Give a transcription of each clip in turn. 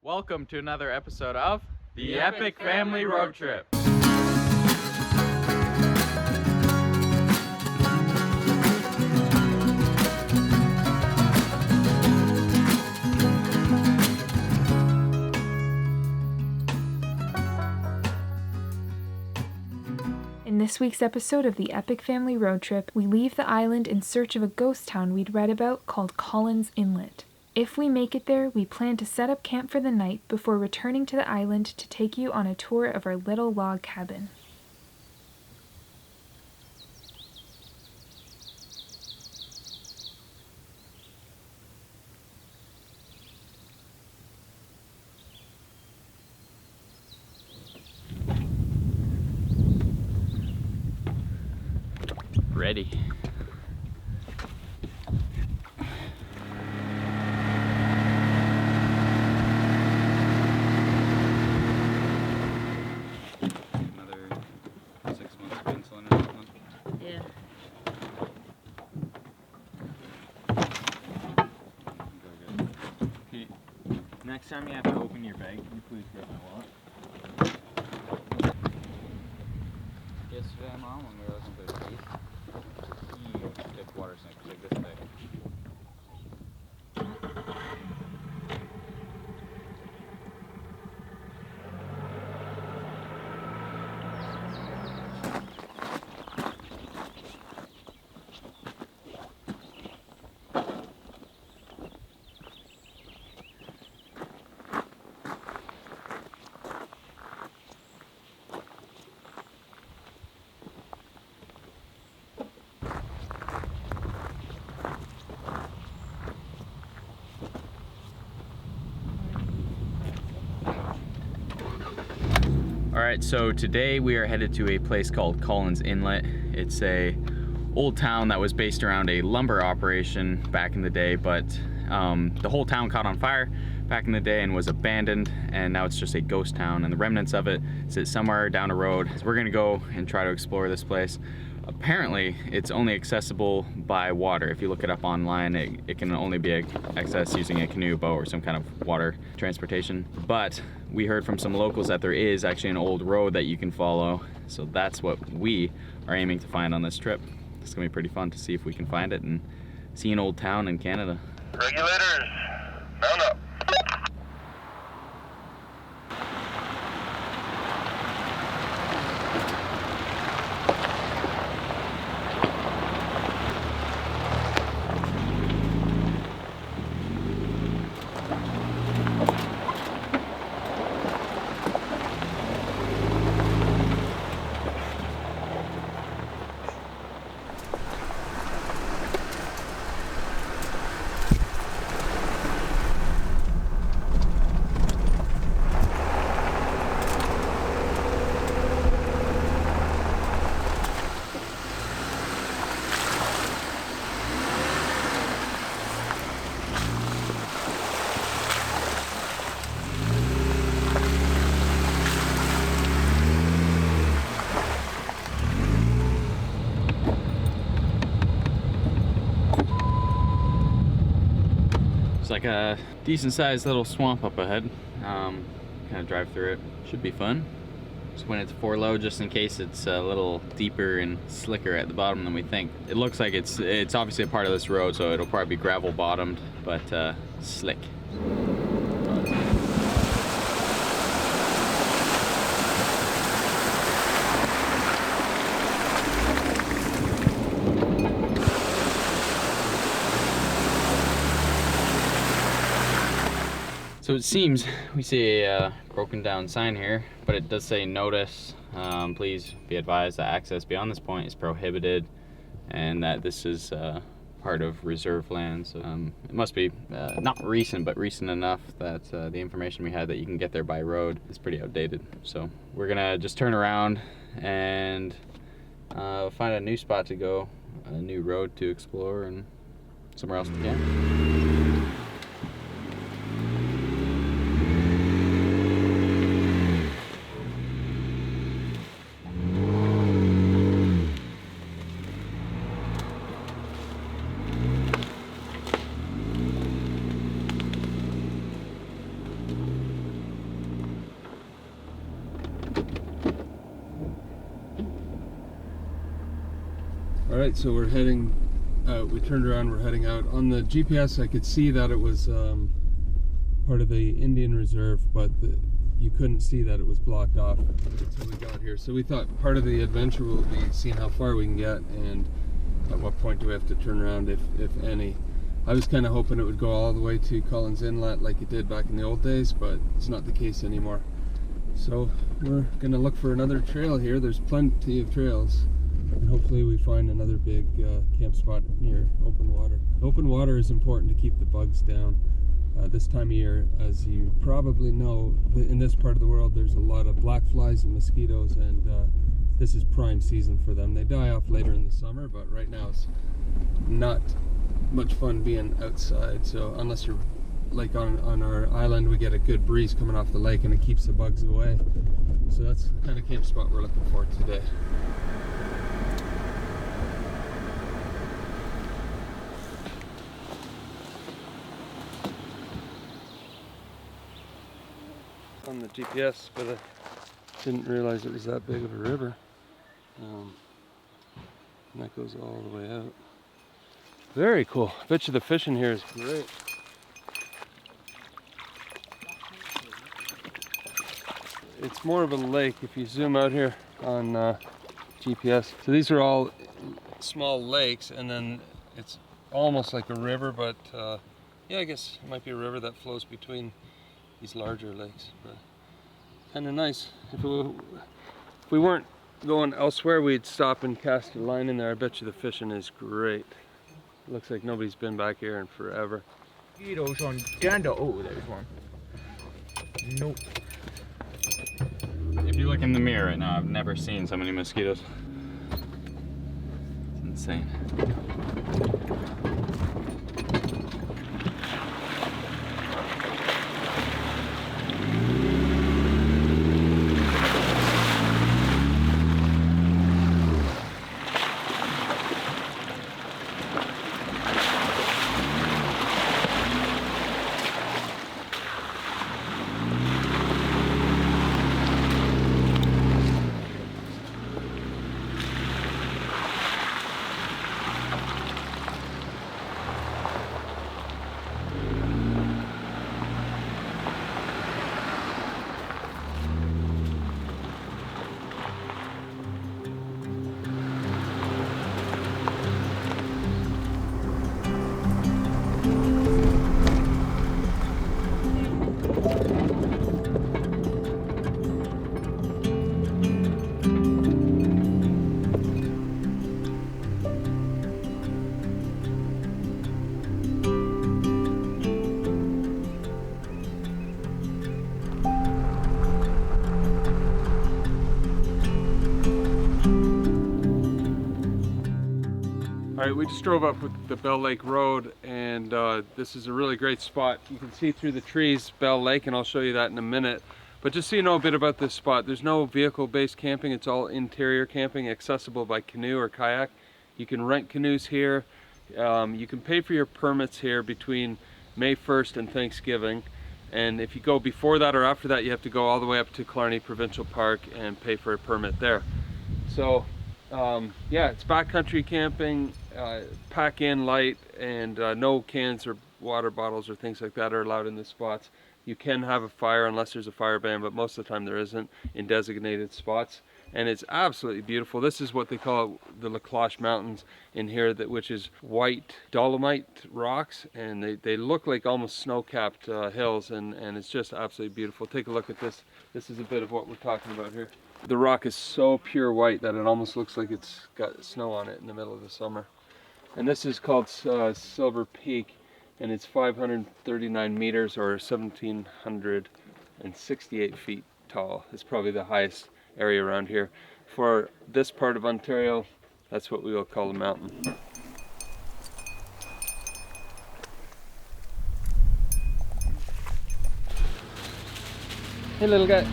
Welcome to another episode of the Epic Family Road Trip. In this week's episode of the Epic Family Road Trip, we leave the island in search of a ghost town we'd read about called Collins Inlet. If we make it there, we plan to set up camp for the night before returning to the island to take you on a tour of our little log cabin. Ready. Another 6 months of insulin or something? Yeah. Okay. Next time you have to open your bag, can you please grab my wallet? Yesterday, Mom, when we were looking for the keys, huge water snakes like this big. Alright, so today we are headed to a place called Collins Inlet. It's a old town that was based around a lumber operation back in the day, but the whole town caught on fire back in the day and was abandoned, and now it's just a ghost town, and the remnants of it sit somewhere down a road. So we're gonna go and try to explore this place. Apparently, it's only accessible by water. If you look it up online, it can only be accessed using a canoe, boat, or some kind of water transportation. But we heard from some locals that there is actually an old road that you can follow. So that's what we are aiming to find on this trip. It's gonna be pretty fun to see if we can find it and see an old town in Canada. Regulators, mount up. It's like a decent sized little swamp up ahead. Kind of drive through it. Should be fun. Just when it's 4 low, just in case it's a little deeper and slicker at the bottom than we think. It looks like it's obviously a part of this road, so it'll probably be gravel bottomed, but slick. So it seems we see a broken down sign here, but it does say notice. Please be advised that access beyond this point is prohibited and that this is part of reserve land. So it must be not recent, but recent enough that the information we had that you can get there by road is pretty outdated. So we're gonna just turn around and find a new spot to go, a new road to explore, and somewhere else to camp. All right, so we're heading out. We turned around, we're heading out. On the GPS, I could see that it was part of the Indian Reserve, but you couldn't see that it was blocked off until we got here. So we thought part of the adventure will be seeing how far we can get and at what point do we have to turn around, if any. I was kind of hoping it would go all the way to Collins Inlet like it did back in the old days, but it's not the case anymore. So we're gonna look for another trail here. There's plenty of trails, and hopefully we find another big camp spot near open water. Open water is important to keep the bugs down. This time of year, as you probably know, in this part of the world there's a lot of black flies and mosquitoes, and this is prime season for them. They die off later in the summer, but right now it's not much fun being outside. So unless you're like on our island, we get a good breeze coming off the lake and it keeps the bugs away. So that's the kind of camp spot we're looking for today. On the GPS, but I didn't realize it was that big of a river. And that goes all the way out. Very cool. I bet you the fishing here is great. It's more of a lake if you zoom out here on GPS. So these are all small lakes, and then it's almost like a river, but yeah, I guess it might be a river that flows between these larger lakes. But kind of nice. If we weren't going elsewhere, we'd stop and cast a line in there. I bet you the fishing is great. Looks like nobody's been back here in forever. Mosquitoes on Ganda. Oh, there's one. Nope. If you look in the mirror right now, I've never seen so many mosquitoes. It's insane. All right, we just drove up with the Bell Lake Road, and this is a really great spot. You can see through the trees Bell Lake, and I'll show you that in a minute. But just so you know a bit about this spot, there's no vehicle-based camping. It's all interior camping, accessible by canoe or kayak. You can rent canoes here. You can pay for your permits here between May 1st and Thanksgiving. And if you go before that or after that, you have to go all the way up to Killarney Provincial Park and pay for a permit there. So yeah, it's backcountry camping, pack in light, and no cans or water bottles or things like that are allowed in the spots. You can have a fire unless there's a fire ban, but most of the time there isn't in designated spots. And it's absolutely beautiful. This is what they call the La Cloche Mountains in here, which is white dolomite rocks, and they look like almost snow-capped hills, and it's just absolutely beautiful. Take a look at this. This is a bit of what we're talking about here. The rock is so pure white that it almost looks like it's got snow on it in the middle of the summer. And this is called Silver Peak, and it's 539 meters or 1,768 feet tall. It's probably the highest area around here. For this part of Ontario, that's what we will call a mountain. Hey little guy.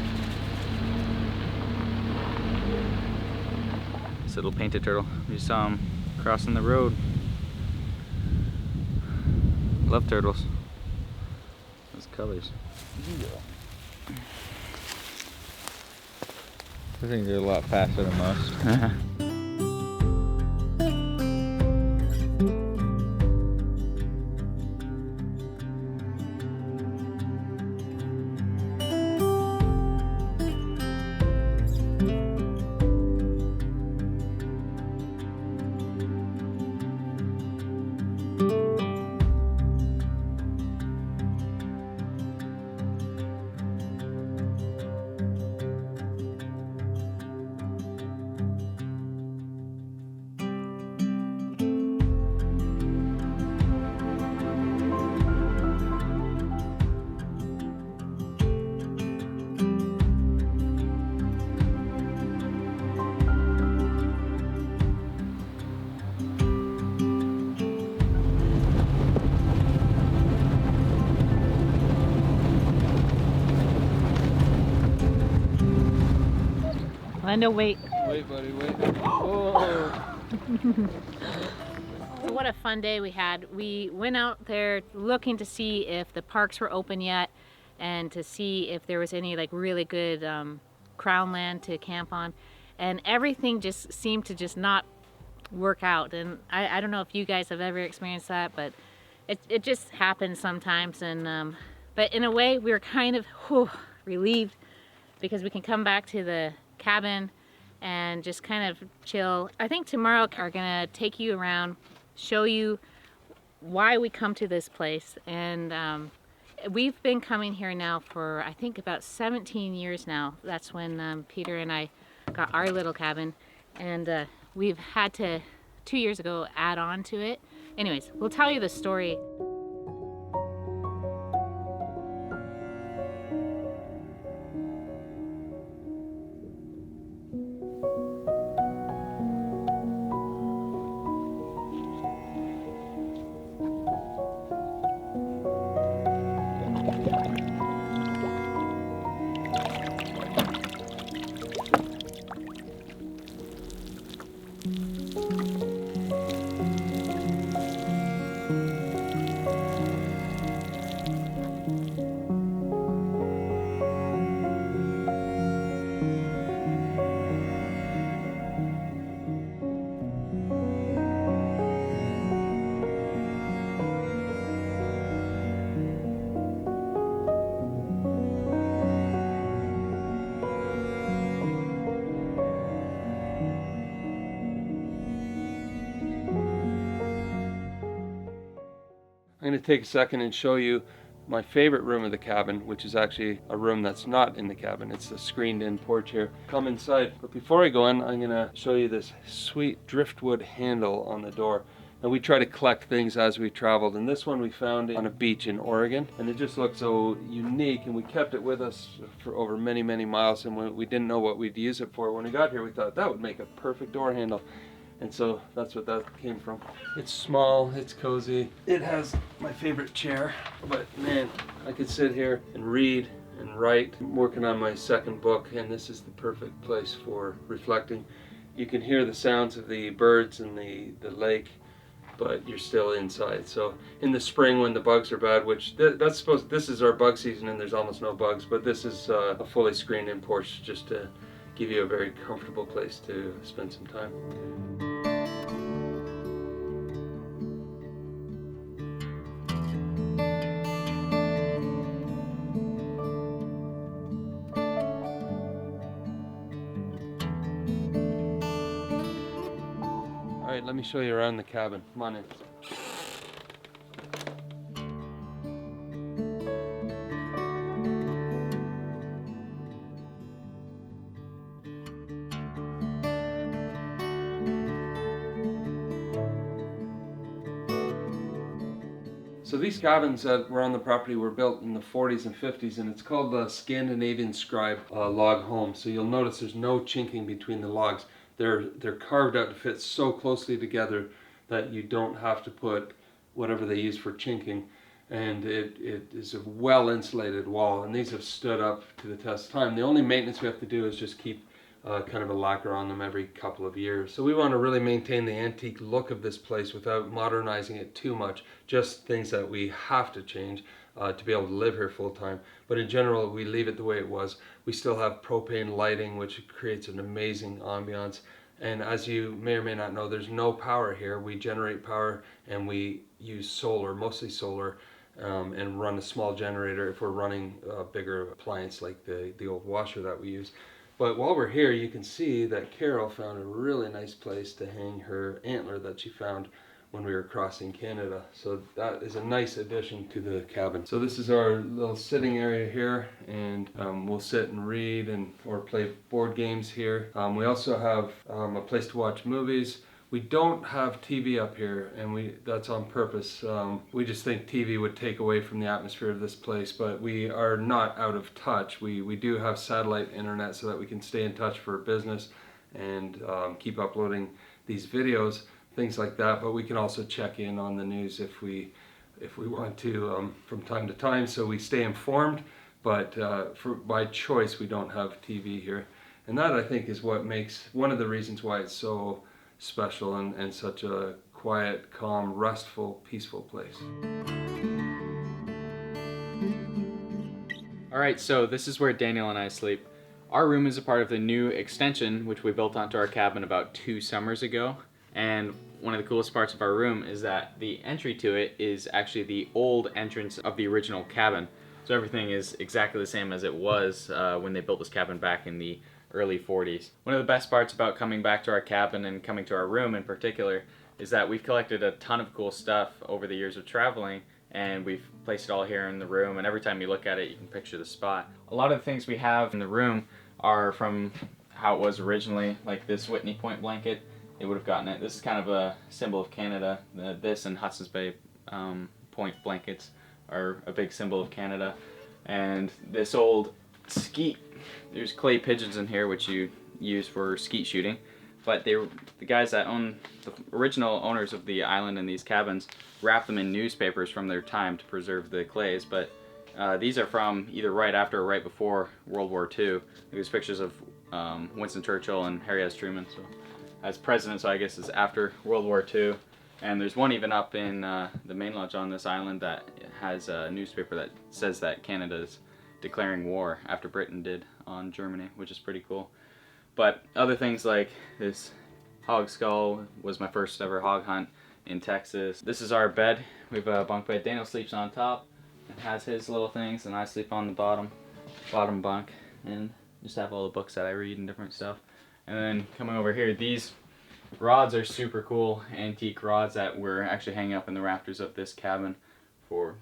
This little painted turtle. We saw him crossing the road. Love turtles. Those colors. I think they're a lot faster than most. Lando, wait. Wait, buddy, wait. Oh. So what a fun day we had. We went out there looking to see if the parks were open yet and to see if there was any like really good crown land to camp on. And everything just seemed to just not work out. And I don't know if you guys have ever experienced that, but it just happens sometimes. And but in a way, we were kind of relieved because we can come back to the cabin and just kind of chill. I think tomorrow we're gonna take you around, show you why we come to this place. And we've been coming here now for I think about 17 years now. That's when Peter and I got our little cabin, and we've had to 2 years ago add on to it. Anyways, we'll tell you the story. I'm going to take a second and show you my favorite room of the cabin, which is actually a room that's not in the cabin. It's the screened-in porch here. Come inside. But before I go in, I'm going to show you this sweet driftwood handle on the door. And we try to collect things as we traveled. And this one we found on a beach in Oregon. And it just looked so unique. And we kept it with us for over many, many miles. And we didn't know what we'd use it for. When we got here, we thought that would make a perfect door handle. And so that's what that came from. It's small, it's cozy. It has my favorite chair, but man, I could sit here and read and write. I'm working on my second book, and this is the perfect place for reflecting. You can hear the sounds of the birds and the lake, but you're still inside. So in the spring when the bugs are bad, which this is our bug season and there's almost no bugs, but this is a fully screened in porch just to give you a very comfortable place to spend some time. All right, let me show you around the cabin. Come on in. So these cabins that were on the property were built in the 40s and 50s, and it's called the Scandinavian Scribe log home. So you'll notice there's no chinking between the logs. They're carved out to fit so closely together that you don't have to put whatever they use for chinking. And it is a well insulated wall, and these have stood up to the test of time. The only maintenance we have to do is just keep kind of a lacquer on them every couple of years. So we want to really maintain the antique look of this place without modernizing it too much, just things that we have to change to be able to live here full time. But in general, we leave it the way it was. We still have propane lighting, which creates an amazing ambiance. And as you may or may not know, there's no power here. We generate power and we use solar, mostly solar, and run a small generator if we're running a bigger appliance like the old washer that we use. But while we're here, you can see that Carol found a really nice place to hang her antler that she found when we were crossing Canada. So that is a nice addition to the cabin. So this is our little sitting area here, and we'll sit and read or play board games here. We also have a place to watch movies. We don't have TV up here, and that's on purpose. We just think TV would take away from the atmosphere of this place, but we are not out of touch. We do have satellite internet so that we can stay in touch for business and keep uploading these videos, things like that. But we can also check in on the news if we want to from time to time, so we stay informed. But by choice, we don't have TV here. And that, I think, is what makes one of the reasons why it's so special and such a quiet, calm, restful, peaceful place. Alright, so this is where Daniel and I sleep. Our room is a part of the new extension, which we built onto our cabin about 2 summers ago. And one of the coolest parts of our room is that the entry to it is actually the old entrance of the original cabin. So everything is exactly the same as it was when they built this cabin back in the early 40s. One of the best parts about coming back to our cabin and coming to our room in particular is that we've collected a ton of cool stuff over the years of traveling, and we've placed it all here in the room, and every time you look at it you can picture the spot. A lot of the things we have in the room are from how it was originally, like this Whitney Point blanket. It would have gotten it. This is kind of a symbol of Canada. This and Hudson's Bay Point blankets are a big symbol of Canada. And this old skeet, there's clay pigeons in here which you use for skeet shooting. But the guys that own, the original owners of the island and these cabins, wrapped them in newspapers from their time to preserve the clays. But these are from either right after or right before World War II. There's pictures of Winston Churchill and Harry S. Truman. So as president, so I guess it's after World War II. And there's one even up in the main lodge on this island that has a newspaper that says that Canada's declaring war after Britain did on Germany, which is pretty cool. But other things like this hog skull was my first ever hog hunt in Texas. This is our bed. We have a bunk bed. Daniel sleeps on top and has his little things, and I sleep on the bottom bunk and just have all the books that I read and different stuff. And then coming over here, these rods are super cool antique rods that were actually hanging up in the rafters of this cabin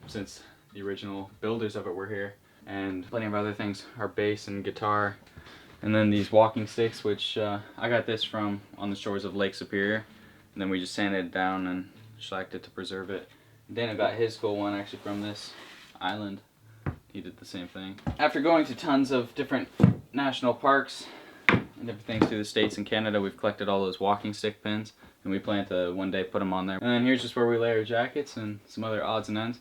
since the original builders of it were here. And plenty of other things, our bass and guitar. And then these walking sticks, which I got this from on the shores of Lake Superior. And then we just sanded it down and shellacked it to preserve it. Dana got his cool one actually from this island. He did the same thing. After going to tons of different national parks and different things through the States and Canada, we've collected all those walking stick pins, and we plan to one day put them on there. And then here's just where we lay our jackets and some other odds and ends.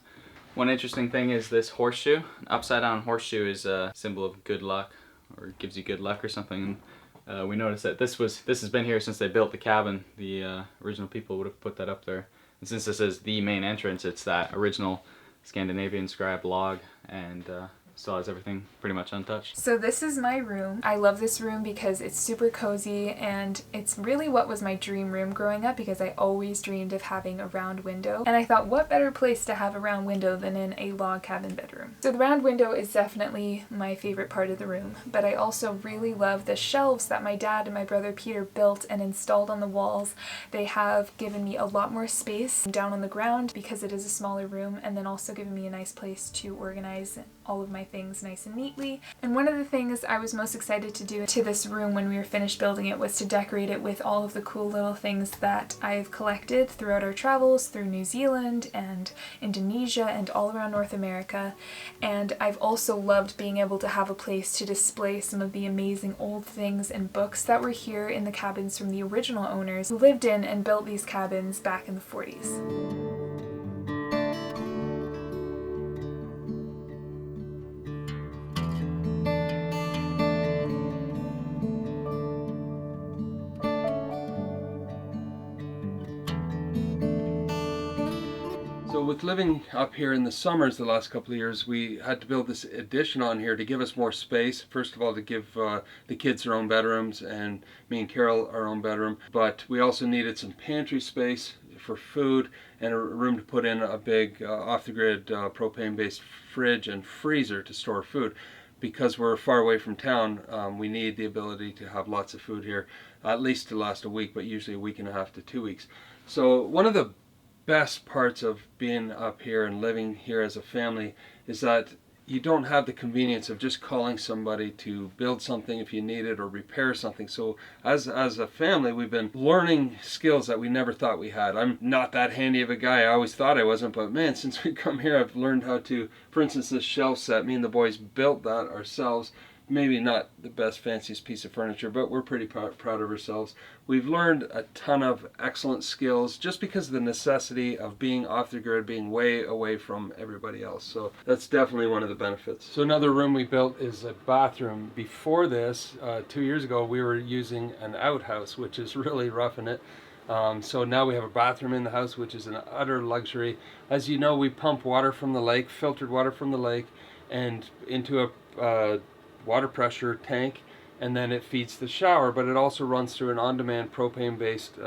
One interesting thing is this horseshoe. An upside down horseshoe is a symbol of good luck, or gives you good luck or something. And we noticed that this has been here since they built the cabin. The original people would have put that up there. And since this is the main entrance, it's that original Scandinavian scribe log, and still has everything pretty much untouched. So this is my room. I love this room because it's super cozy, and it's really what was my dream room growing up, because I always dreamed of having a round window. And I thought, what better place to have a round window than in a log cabin bedroom? So the round window is definitely my favorite part of the room, but I also really love the shelves that my dad and my brother Peter built and installed on the walls. They have given me a lot more space down on the ground because it is a smaller room, and then also given me a nice place to organize all of my things nice and neatly. And one of the things I was most excited to do to this room when we were finished building it was to decorate it with all of the cool little things that I've collected throughout our travels through New Zealand and Indonesia and all around North America. And I've also loved being able to have a place to display some of the amazing old things and books that were here in the cabins from the original owners who lived in and built these cabins back in the 40s. So with living up here in the summers the last couple of years, we had to build this addition on here to give us more space. First of all, to give the kids their own bedrooms and me and Carol our own bedroom. But we also needed some pantry space for food and a room to put in a big off-the-grid propane-based fridge and freezer to store food. Because we're far away from town, we need the ability to have lots of food here, at least to last a week, but usually a week and a half to 2 weeks. So one of the best parts of being up here and living here as a family is that you don't have the convenience of just calling somebody to build something if you need it or repair something. So as a family, we've been learning skills that we never thought we had. I'm not that handy of a guy. I always thought I wasn't, but man, since we come here, I've learned how to, for instance, this shelf set, me and the boys built that ourselves maybe not the best, fanciest piece of furniture, but we're pretty proud of ourselves. We've learned a ton of excellent skills just because of the necessity of being off the grid, being way away from everybody else. So that's definitely one of the benefits. So another room we built is a bathroom. Before this, 2 years ago, we were using an outhouse, which is really roughing it. So now we have a bathroom in the house, which is an utter luxury. As you know, we pump water from the lake, filtered water from the lake, and into a water pressure tank, and then it feeds the shower, but it also runs through an on-demand propane-based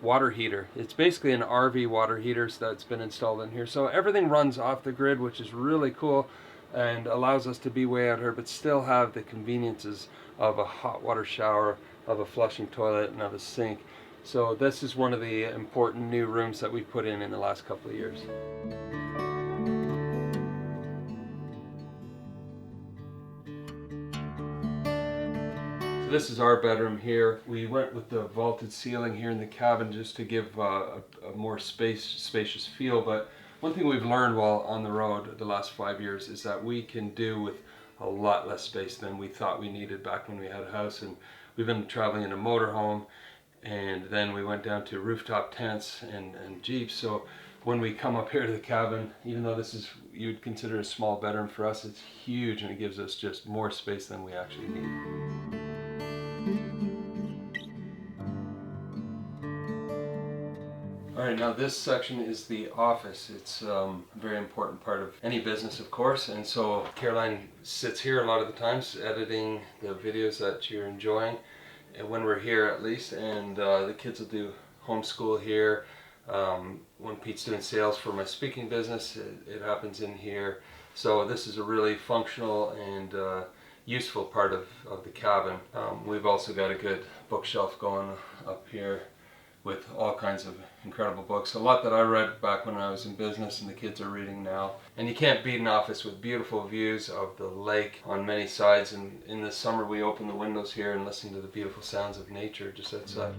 water heater. It's basically an RV water heater that's been installed in here. So everything runs off the grid, which is really cool and allows us to be way out here, but still have the conveniences of a hot water shower, of a flushing toilet, and of a sink. So this is one of the important new rooms that we put in the last couple of years. This is our bedroom here. We went with the vaulted ceiling here in the cabin just to give a more spacious feel. But one thing we've learned while on the road the last 5 years is that we can do with a lot less space than we thought we needed back when we had a house. And we've been traveling in a motorhome, and then we went down to rooftop tents and Jeeps. So when we come up here to the cabin, even though this is, you'd consider a small bedroom, for us it's huge, and it gives us just more space than we actually need. Alright, now this section is the office. It's a very important part of any business, of course, and so Caroline sits here a lot of the times editing the videos that you're enjoying, and when we're here at least, and the kids will do homeschool here. When Pete's doing sales for my speaking business, it happens in here. So this is a really functional and useful part of the cabin. We've also got a good bookshelf going up here with all kinds of incredible books. A lot that I read back when I was in business and the kids are reading now. And you can't beat an office with beautiful views of the lake on many sides. And in the summer we open the windows here and listen to the beautiful sounds of nature just outside.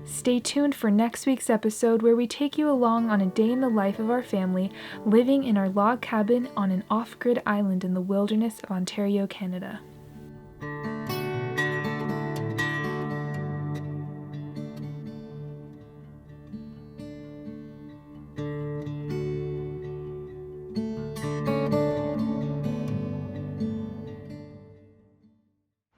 Stay tuned for next week's episode, where we take you along on a day in the life of our family living in our log cabin on an off-grid island in the wilderness of Ontario, Canada.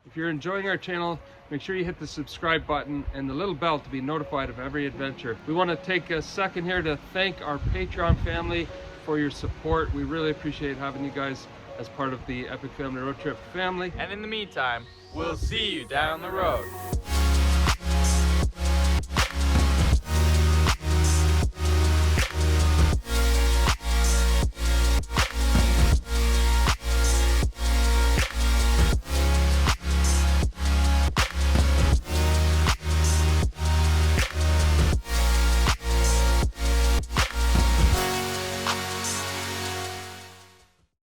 If you're enjoying our channel, make sure you hit the subscribe button and the little bell to be notified of every adventure. We want to take a second here to thank our Patreon family for your support. We really appreciate having you guys as part of the Epic Family Road Trip family. And in the meantime, we'll see you down the road.